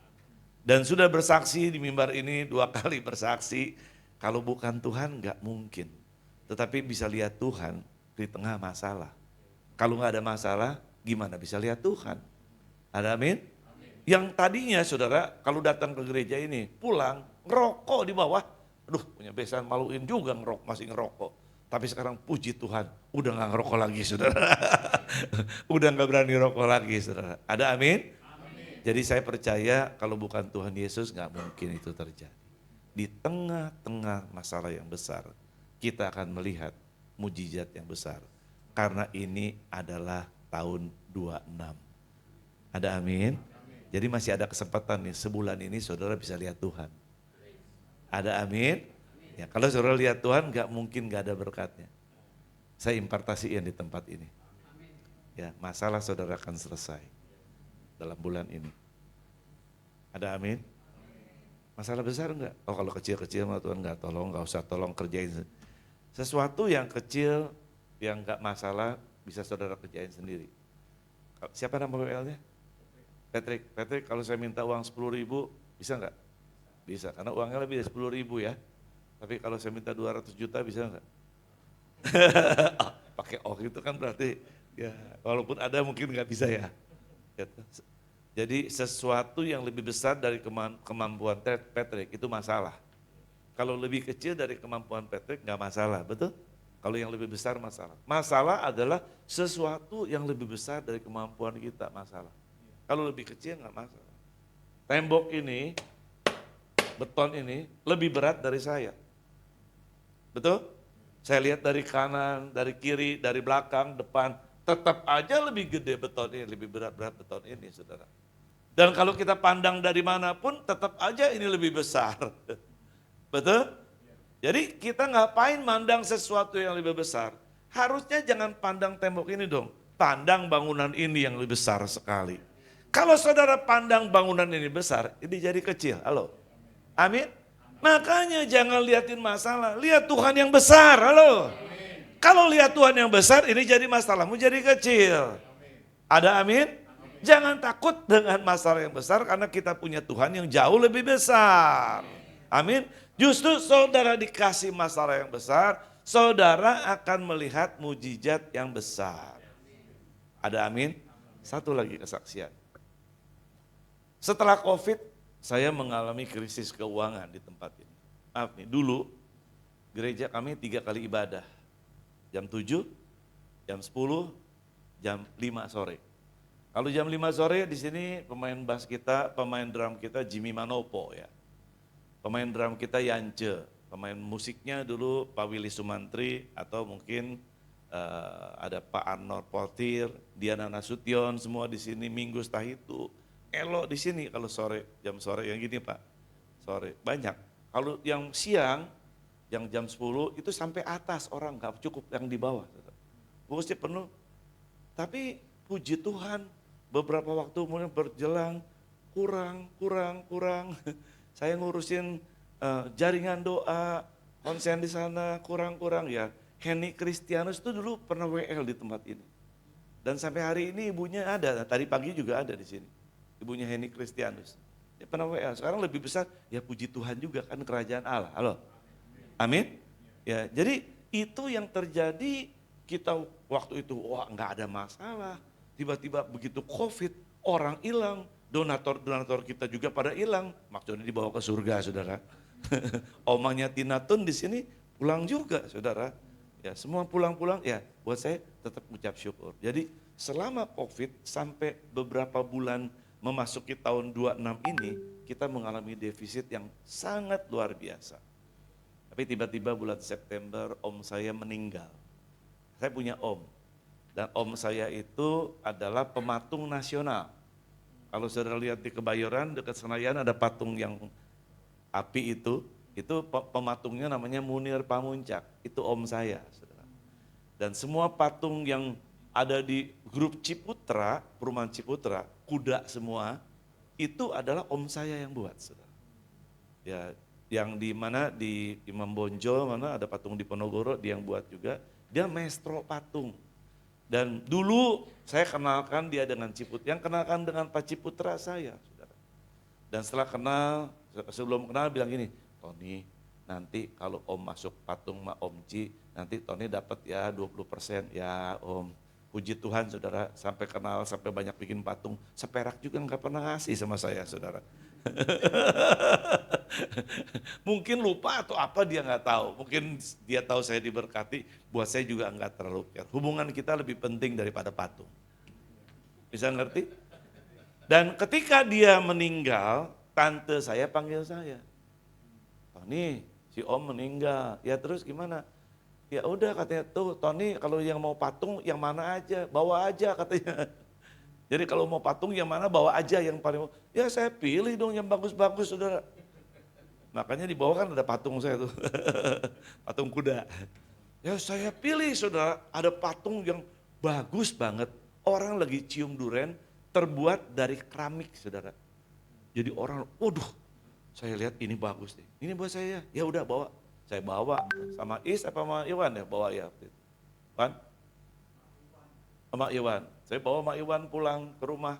Dan sudah bersaksi di mimbar ini 2 kali bersaksi. Kalau bukan Tuhan gak mungkin. Tetapi bisa lihat Tuhan di tengah masalah. Kalau gak ada masalah gimana bisa lihat Tuhan? Ada amin? Yang tadinya saudara kalau datang ke gereja ini pulang ngerokok di bawah. Aduh punya besan maluin juga masih ngerokok. Tapi sekarang puji Tuhan, udah gak ngerokok lagi saudara. Udah gak berani rokok lagi saudara. Ada amin? Amin? Jadi saya percaya kalau bukan Tuhan Yesus gak mungkin itu terjadi. Di tengah-tengah masalah yang besar, kita akan melihat mujizat yang besar. Karena ini adalah tahun 26. Ada amin? Jadi masih ada kesempatan nih, sebulan ini saudara bisa lihat Tuhan. Ada amin? Ya, kalau saudara lihat Tuhan nggak mungkin nggak ada berkatnya. Saya impartasiin di tempat ini. Ya, masalah saudara akan selesai dalam bulan ini. Ada amin? Masalah besar enggak? Oh kalau kecil-kecil mah Tuhan nggak tolong, nggak usah tolong kerjain. Sesuatu yang kecil, yang nggak masalah bisa saudara kerjain sendiri. Siapa nama WL-nya? Patrick. Patrick, kalau saya minta uang 10.000 bisa nggak? Bisa, karena uangnya lebih dari 10.000 ya. Tapi kalau saya minta 200 juta bisa nggak? Pakai itu kan berarti ya walaupun ada mungkin nggak bisa ya. Jadi sesuatu yang lebih besar dari kemampuan Patrick itu masalah. Kalau lebih kecil dari kemampuan Patrick nggak masalah, betul? Kalau yang lebih besar masalah. Masalah adalah sesuatu yang lebih besar dari kemampuan kita, masalah. Kalau lebih kecil nggak masalah. Tembok ini, beton ini lebih berat dari saya. Betul? Saya lihat dari kanan, dari kiri, dari belakang, depan, tetap aja lebih gede beton ini, lebih berat-berat beton ini, saudara. Dan kalau kita pandang dari manapun, tetap aja ini lebih besar. Betul? Jadi kita ngapain mandang sesuatu yang lebih besar? Harusnya jangan pandang tembok ini dong, pandang bangunan ini yang lebih besar sekali. Kalau saudara pandang bangunan ini besar, ini jadi kecil, halo? Amin? Makanya jangan liatin masalah, lihat Tuhan yang besar, halo? Kalau lihat Tuhan yang besar, ini jadi masalahmu jadi kecil. Ada amin? Jangan takut dengan masalah yang besar karena kita punya Tuhan yang jauh lebih besar. Amin. Justru saudara dikasih masalah yang besar, saudara akan melihat mujizat yang besar. Ada amin? Satu lagi kesaksian. Setelah COVID, saya mengalami krisis keuangan di tempat ini. Maaf nih, dulu gereja kami 3 kali ibadah. Jam 7, jam 10, jam 5 sore. Kalau jam 5 sore di sini pemain bass kita, pemain drum kita Jimmy Manopo ya. Pemain drum kita Yance, pemain musiknya dulu Pak Willy Sumantri atau mungkin ada Pak Arnold Potir, Diana Nasution, semua di sini Minggu Stahitu. Elo di sini kalau sore, jam sore yang gini Pak. Sore banyak. Kalau yang siang yang jam 10 itu sampai atas orang nggak cukup yang di bawah. Bungkusnya penuh. Tapi puji Tuhan beberapa waktu mulai berjelang kurang. Saya ngurusin jaringan doa, konsen di sana kurang ya. Henny Kristianus itu dulu pernah WL di tempat ini. Dan sampai hari ini ibunya ada, tadi pagi juga ada di sini. Ibunya Henny Kristianus. Dia pernah WL, sekarang lebih besar, ya puji Tuhan juga kan kerajaan Allah. Halo? Amin? Ya, jadi itu yang terjadi kita waktu itu, wah nggak ada masalah. Tiba-tiba begitu COVID, orang hilang, donator kita juga pada hilang. Maksudnya dibawa ke surga, saudara. Omanya Tina Tun di sini pulang juga, saudara. Ya, semua pulang-pulang, ya buat saya tetap ucap syukur. Jadi selama COVID sampai beberapa bulan memasuki tahun 26 ini, kita mengalami defisit yang sangat luar biasa. Tapi tiba-tiba bulan September om saya meninggal. Saya punya om. Dan om saya itu adalah pematung nasional. Kalau saudara lihat di Kebayoran dekat Senayan ada patung yang api itu pematungnya namanya Munir Pamuncak. Itu om saya, saudara. Dan semua patung yang ada di grup Ciputra, perumahan Ciputra, kuda semua, itu adalah om saya yang buat, saudara. Ya, yang di mana di Imam Bonjol, mana ada patung di Ponorogo, dia yang buat juga. Dia maestro patung. Dan dulu saya kenalkan dia dengan Ciputra, yang kenalkan dengan Pak Ciputra saya, saudara. Dan setelah kenal, sebelum kenal bilang gini, Tony nanti kalau om masuk patung sama Om Ci, nanti Tony dapat ya 20%, ya om. Puji Tuhan saudara, sampai kenal, sampai banyak bikin patung, seperak juga nggak pernah ngasih sama saya saudara. Mungkin lupa atau apa dia nggak tahu, mungkin dia tahu saya diberkati, buat saya juga nggak terlalu care. Hubungan kita lebih penting daripada patung. Bisa ngerti? Dan ketika dia meninggal, tante saya panggil saya. Tony, si om meninggal, ya terus gimana? Ya udah katanya tuh Tony kalau yang mau patung yang mana aja, bawa aja katanya. Jadi kalau mau patung yang mana bawa aja yang paling, ya saya pilih dong yang bagus-bagus saudara. Makanya di bawah kan ada patung saya tuh, patung kuda. Ya saya pilih saudara, ada patung yang bagus banget. Orang lagi cium duren terbuat dari keramik saudara. Jadi orang, waduh saya lihat ini bagus nih, ini buat saya, ya udah bawa. Saya bawa sama sama Iwan ya, bawa ya. Kan? Sama Iwan, saya bawa sama Iwan pulang ke rumah.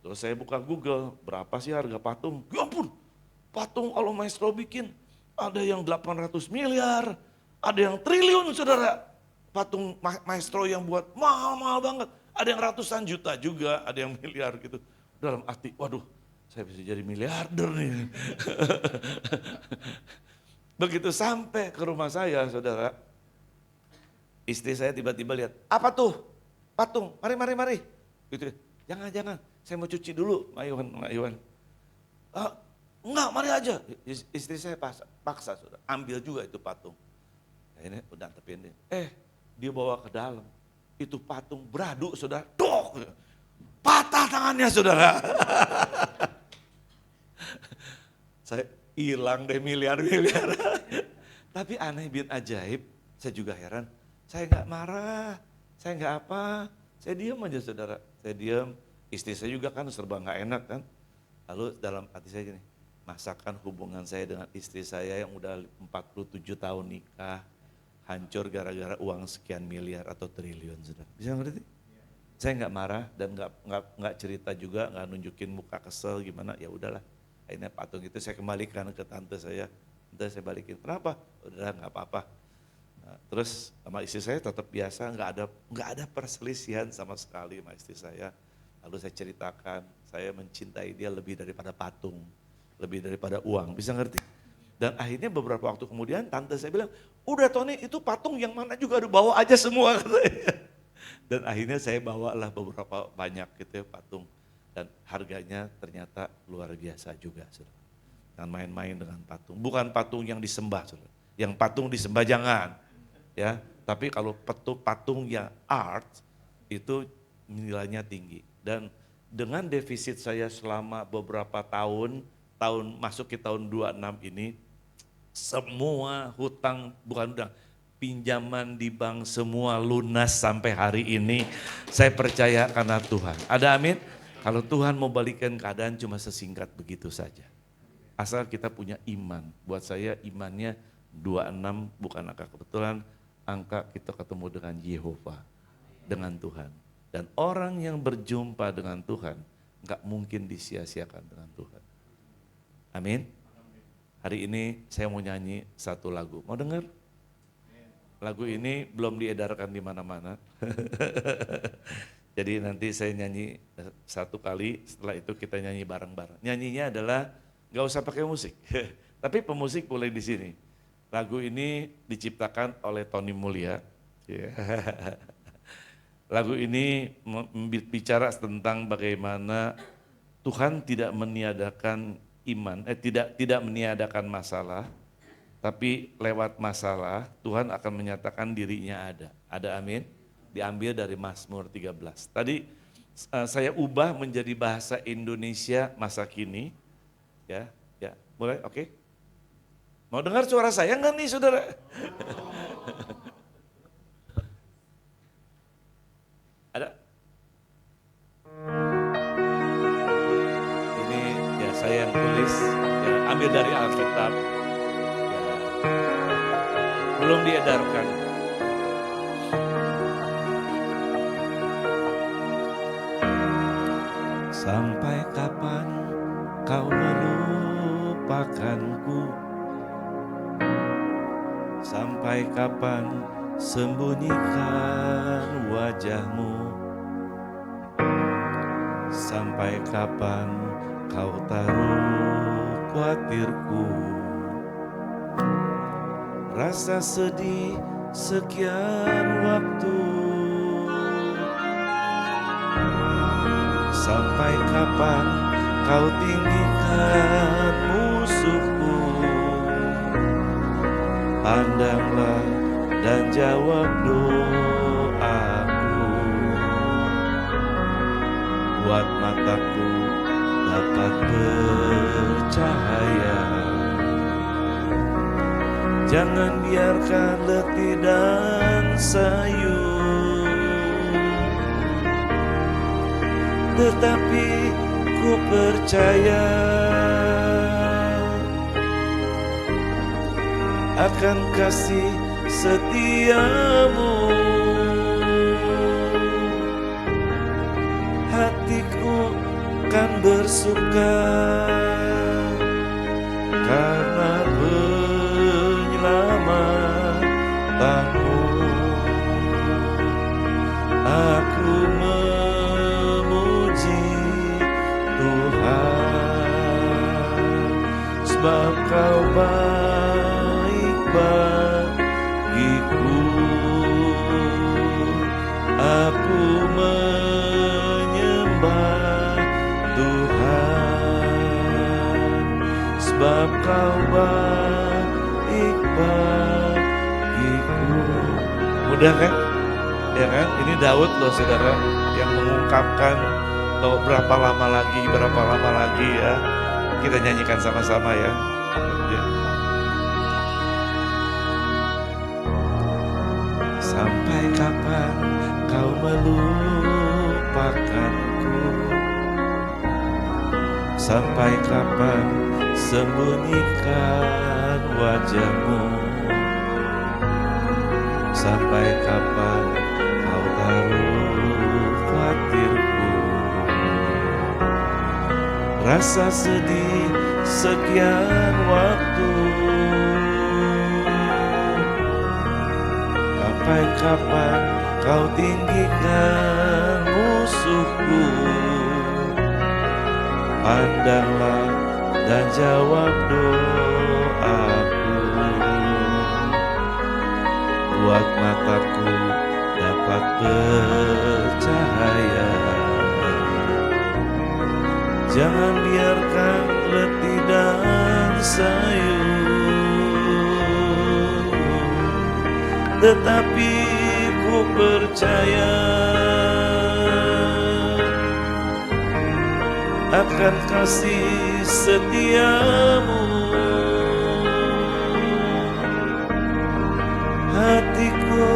Terus saya buka Google, berapa sih harga patung? Ya ampun, patung kalau maestro bikin, ada yang 800 miliar, ada yang triliun saudara. Patung maestro yang buat mahal-mahal banget. Ada yang ratusan juta juga, ada yang miliar gitu. Dalam hati, waduh saya bisa jadi miliarder nih. Begitu sampai ke rumah saya saudara, istri saya tiba-tiba lihat, apa tuh? Patung, mari. Gitu, jangan, saya mau cuci dulu, Mak Iwan. Enggak, mari aja. Istri saya paksa sudah, ambil juga itu patung. Akhirnya udah tepiin dia. Dia bawa ke dalam, itu patung beradu saudara, dok, patah tangannya saudara. Saya hilang deh miliar. Tapi aneh bin ajaib, saya juga heran. Saya nggak marah, saya nggak apa, saya diam aja saudara. Saya diam, istri saya juga kan serba nggak enak kan. Lalu dalam hati saya gini, masakan hubungan saya dengan istri saya yang udah 47 tahun nikah, hancur gara-gara uang sekian miliar atau triliun saudara. Bisa ngerti? Saya nggak marah dan nggak cerita juga, nggak nunjukin muka kesel gimana, ya udahlah. Akhirnya patung itu saya kembalikan ke tante saya balikin. Kenapa? Udah nggak apa-apa. Nah, terus sama istri saya tetap biasa, nggak ada perselisihan sama sekali sama istri saya. Lalu saya ceritakan, saya mencintai dia lebih daripada patung, lebih daripada uang, bisa ngerti? Dan akhirnya beberapa waktu kemudian tante saya bilang, udah Tony itu patung yang mana juga bawa aja semua katanya. Dan akhirnya saya bawalah beberapa banyak gitu ya patung. Dan harganya ternyata luar biasa juga saudara. Dan main-main dengan patung, bukan patung yang disembah saudara. Yang patung disembah jangan. Ya, tapi kalau patung yang art itu nilainya tinggi. Dan dengan defisit saya selama beberapa tahun masuk ke tahun 26 ini, semua pinjaman di bank semua lunas sampai hari ini. Saya percaya karena Tuhan. Ada amin? Kalau Tuhan mau balikan keadaan cuma sesingkat begitu saja. Asal kita punya iman. Buat saya imannya 26 bukan angka kebetulan, angka kita ketemu dengan Yehova, dengan Tuhan. Dan orang yang berjumpa dengan Tuhan gak mungkin disia-siakan dengan Tuhan. Amin. Hari ini saya mau nyanyi satu lagu. Mau dengar? Lagu ini belum diedarkan di mana-mana. Jadi nanti saya nyanyi satu kali, setelah itu kita nyanyi bareng-bareng. Nyanyinya adalah gak usah pakai musik, tapi pemusik boleh di sini. Lagu ini diciptakan oleh Tony Mulya. Lagu ini bicara tentang bagaimana Tuhan tidak meniadakan iman, tidak meniadakan masalah, tapi lewat masalah Tuhan akan menyatakan dirinya ada. Ada amin? Diambil dari Mazmur 13. Tadi saya ubah menjadi bahasa Indonesia masa kini. Ya, boleh? Oke. Mau dengar suara saya enggak nih saudara? Ada? Ini ya saya yang tulis, ya, ambil dari Alkitab. Ya, belum diedarkan. Sampai kapan kau melupakanku? Sampai kapan sembunyikan wajahmu? Sampai kapan kau taruh khawatirku? Rasa sedih sekian waktu. Sampai kapan kau tinggikan musuhku? Pandanglah dan jawab doaku. Buat mataku dapat bercahaya. Jangan biarkan letih dan sayu, tetapi ku percaya akan kasih setiamu. Hatiku kan bersuka karena penyelamatanmu. Aku memuji Tuhan, sebab Kau baik bagiku. Aku menyembah Tuhan, sebab Kau baik bagiku. Mudah kan? Ya kan? Ini Daud loh saudara, yang mengungkapkan bahwa berapa lama lagi ya. Kita nyanyikan sama-sama ya. Ya. Sampai kapan Kau melupakanku? Sampai kapan sembunyikan wajah-Mu? Sampai kapan Kau taruh khawatirku? Rasa sedih sekian waktu. Sampai kapan Kau tinggikan musuhku? Pandanglah dan jawab doaku, buat mataku dapat bercahaya. Jangan biarkan letih dan sayu, tetapi ku percaya akan kasih setiamu. Hatiku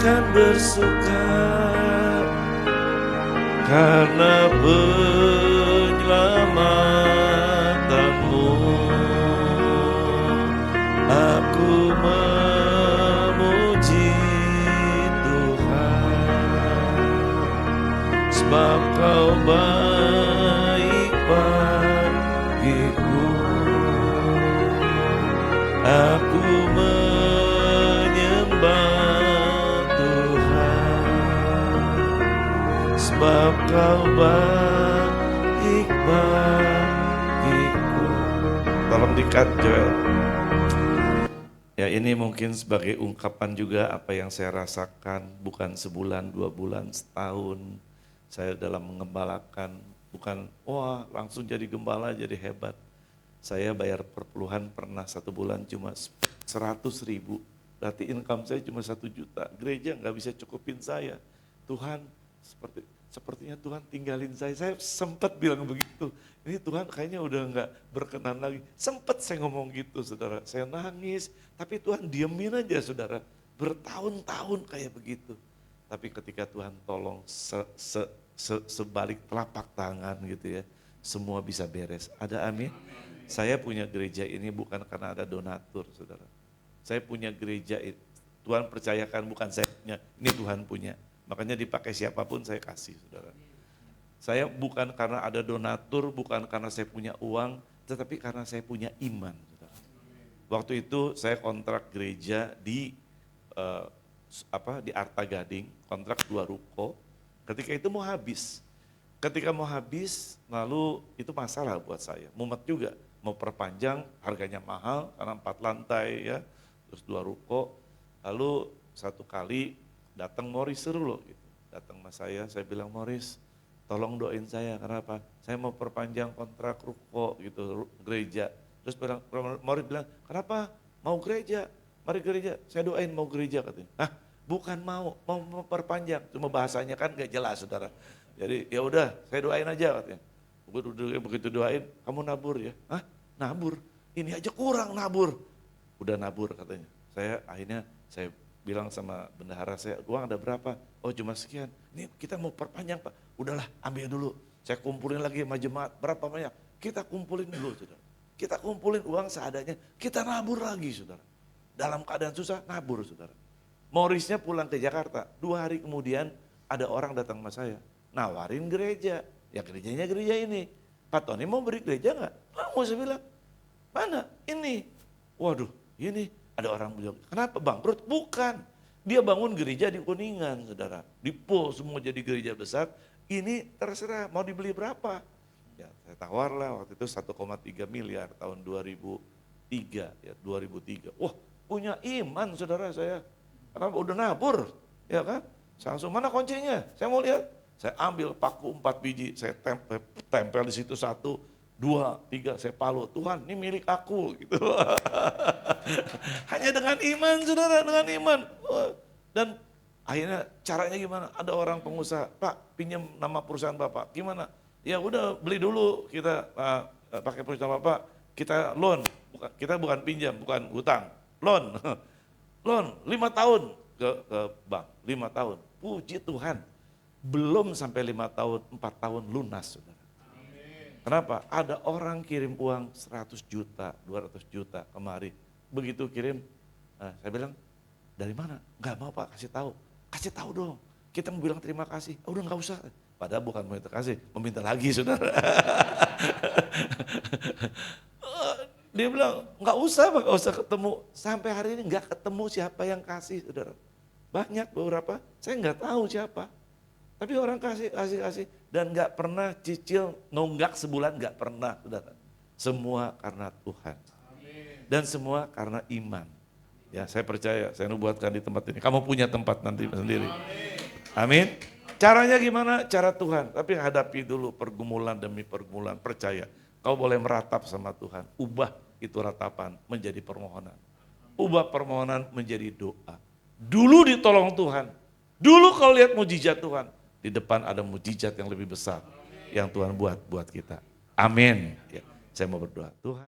kan bersuka karena penyelamatanmu. Aku memuji Tuhan, sebab Kau baik bagiku. Aku menyembah Tuhan, sebab Kau baik bagiku. Tolong di-cut Joel. Ya ini mungkin sebagai ungkapan juga apa yang saya rasakan, bukan sebulan, 2 bulan, setahun. Saya dalam mengembalakan, bukan wah langsung jadi gembala, jadi hebat. Saya bayar perpuluhan pernah 1 bulan cuma 100.000. Berarti income saya cuma 1 juta. Gereja nggak bisa cukupin saya. Tuhan sepertinya Tuhan tinggalin saya. Saya sempat bilang begitu. Ini Tuhan kayaknya udah nggak berkenan lagi. Sempat saya ngomong gitu saudara. Saya nangis, tapi Tuhan diemin aja saudara. Bertahun-tahun kayak begitu. Tapi ketika Tuhan tolong sebalik telapak tangan gitu ya. Semua bisa beres. Ada amin? Saya punya gereja ini bukan karena ada donatur saudara. Saya punya gereja, Tuhan percayakan bukan saya punya, ini Tuhan punya. Makanya dipakai siapapun saya kasih saudara. Saya bukan karena ada donatur, bukan karena saya punya uang, tetapi karena saya punya iman. Saudara. Waktu itu saya kontrak gereja di Arta Gading, kontrak 2 ruko. Ketika itu mau habis. Lalu itu masalah buat saya, mumet juga. Mau perpanjang, harganya mahal karena 4 lantai ya, terus 2 ruko. Lalu satu kali datang Morris seru loh gitu. Datang sama saya bilang Morris, tolong doain saya, kenapa? Saya mau perpanjang kontrak ruko gitu, gereja. Terus Morris bilang, kenapa? Mau gereja, mari gereja, saya doain mau gereja katanya. Hah, bukan mau perpanjang, cuma bahasanya kan gak jelas saudara. Jadi ya udah, saya doain aja katanya. Begitu doain, kamu nabur ya? Hah, nabur? Ini aja kurang nabur. udah nabur katanya. Akhirnya saya bilang sama bendahara saya, uang ada berapa? Oh cuma sekian. Ini kita mau perpanjang Pak. Udahlah ambil dulu. Saya kumpulin lagi sama jemaat, berapa banyak? Kita kumpulin dulu saudara. Kita kumpulin uang seadanya, kita nabur lagi saudara. Dalam keadaan susah, nabur saudara. Morrisnya pulang ke Jakarta, 2 hari kemudian ada orang datang sama saya, nawarin gereja. Ya gerejanya gereja ini. Pak Tony mau beri gereja enggak? Mau, saya bilang. Mana? Ini. Waduh, ini ada orang bilang, kenapa bangkrut? Bukan. Dia bangun gereja di Kuningan, saudara. Di Pol semua jadi gereja besar. Ini terserah mau dibeli berapa. Ya, saya tawarlah waktu itu 1,3 miliar tahun 2003. Ya, 2003. Wah, punya iman saudara saya. Karena udah nabur, ya kan? Saya langsung, mana kuncinya? Saya mau lihat. Saya ambil paku 4 biji, saya tempel di situ 1, 2, 3, saya palu. Tuhan, ini milik aku gitu. Hanya dengan iman, saudara, dengan iman. Dan akhirnya caranya gimana? Ada orang pengusaha, Pak, pinjam nama perusahaan Bapak. Gimana? Ya udah beli dulu, kita pakai perusahaan Bapak, kita loan. Kita bukan pinjam, bukan hutang. Loan. Loan 5 tahun ke bank, 5 tahun. Puji Tuhan. Belum sampai 5 tahun, 4 tahun lunas, saudara. Kenapa? Ada orang kirim uang 100 juta, 200 juta kemari. Begitu kirim, saya bilang, dari mana? Enggak mau Pak, kasih tahu dong. Kita mau bilang terima kasih. Udah enggak usah. Padahal bukan meminta kasih, meminta lagi saudara. Dia bilang, enggak usah ketemu. Sampai hari ini enggak ketemu siapa yang kasih saudara. Banyak beberapa, saya enggak tahu siapa. Tapi orang kasih dan nggak pernah cicil nunggak sebulan, nggak pernah, saudara. Semua karena Tuhan. Dan semua karena iman. Ya, saya percaya, saya nubuatkan di tempat ini. Kamu punya tempat nanti sendiri. Amin. Caranya gimana? Cara Tuhan. Tapi hadapi dulu pergumulan demi pergumulan. Percaya, kau boleh meratap sama Tuhan. Ubah itu ratapan menjadi permohonan. Ubah permohonan menjadi doa. Dulu ditolong Tuhan. Dulu kau lihat mujizat Tuhan. Di depan ada mujizat yang lebih besar yang Tuhan buat kita. Amin. Ya, saya mau berdoa. Tuhan.